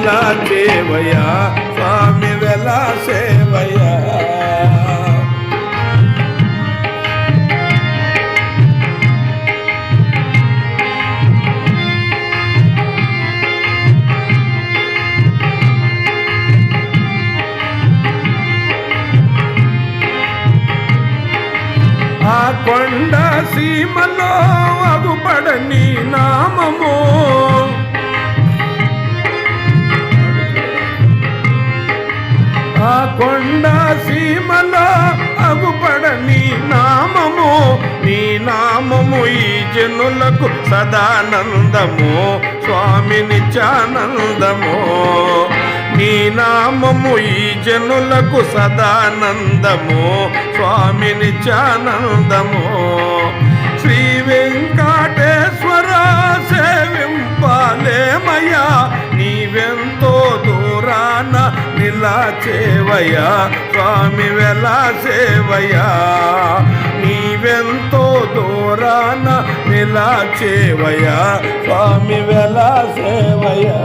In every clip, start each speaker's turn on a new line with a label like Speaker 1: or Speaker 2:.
Speaker 1: నిలాచేవయ్యా స్వామి వెలాసేవయ్యా. ఆ కొండ సీమలో అగుపడని నామము, ఆ కొండ సీమలో అగుపడని నామము, నీ నామము ఈ జనులకు సదానందము స్వామి నిత్యానందము. నీ నామము ఈ జనులకు సదానందము స్వామి నిత్యానందము. శ్రీ వెంకటేశ్వర సేవింపాలేమయ్యా, నీవెంతో దూరాన నిలాచేవయ్యా స్వామి వెలాసేవయ్యా. నీవెంతో దూరాన నిలాచేవయ్యా స్వామి వెలాసేవయ్యా.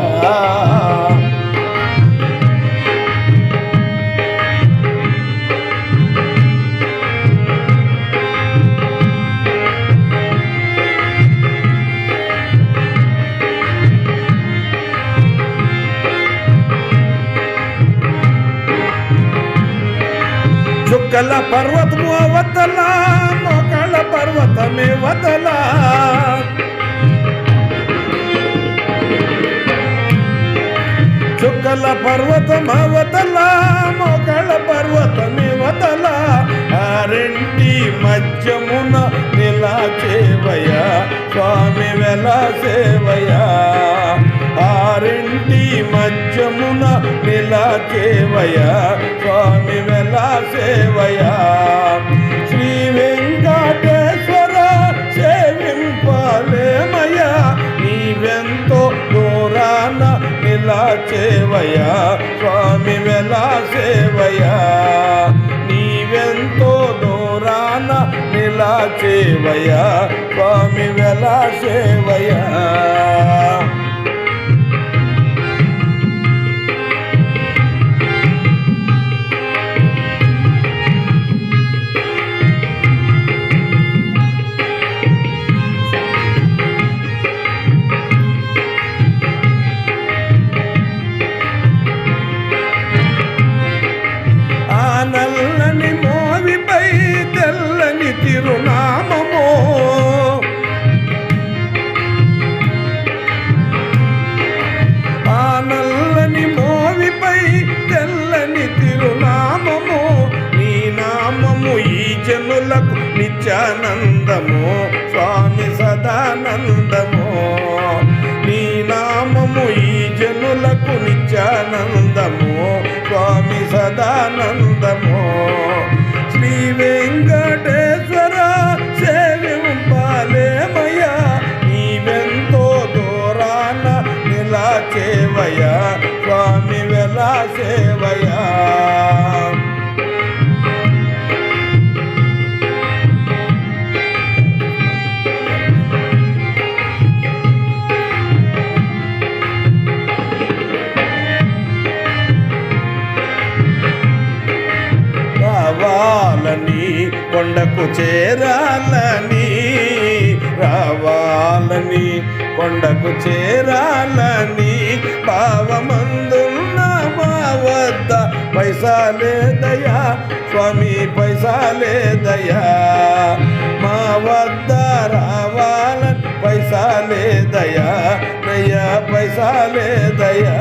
Speaker 1: చుక్కల పర్వతము అవతల మోకాళ్ళ పర్వతమే వదల, చుక్కల పర్వతం అవతల మోకాళ్ళ పర్వతమే వదల. ఆ రెంటి మధ్యమున నిలాచేవయ్యా స్వామి వెలాసేవయ్యా. ఆ రెంటి మధ్యమున నిలాచేవయ్యా స్వామి వెలాసేవయ్యా. శ్రీ వెంకటేశ్వర సేవింపాలేమయ్యా, నీవెంతో దూరాన నిలాచేవయ్యా స్వామి వెలాసేవయ్యా. నీవెంతో దూరాన నిలాచేవయ్యా స్వామి వెలాసేవయ్యా. నల్లని మోవిపై తెల్లని తిరునామము, ఆ నల్లని మోవిపై తెల్లని తిరునామము. నీ నామము ఈ జనులకు నిత్యానందము స్వామి సదానందము. నీ నామము ఈ జనులకు నిత్యానందము స్వామి సదానందము. శ్రీ వెంకటేశ్వర సేవింపాలేమయ్యా, నీవెంతో దూరాన నిలాచేవయ్యా స్వామి వెలాసేవయ్యా. రావాలని కొండకు చేరాలని, రావాలని కొండకు చేరాలని భావమందున్న మా వద్ద పైసాలే దయా స్వామి పైసాలే దయా. మా వద్ద రావాలని పైసాలే దయా నయ్యా పైసాలే దయా.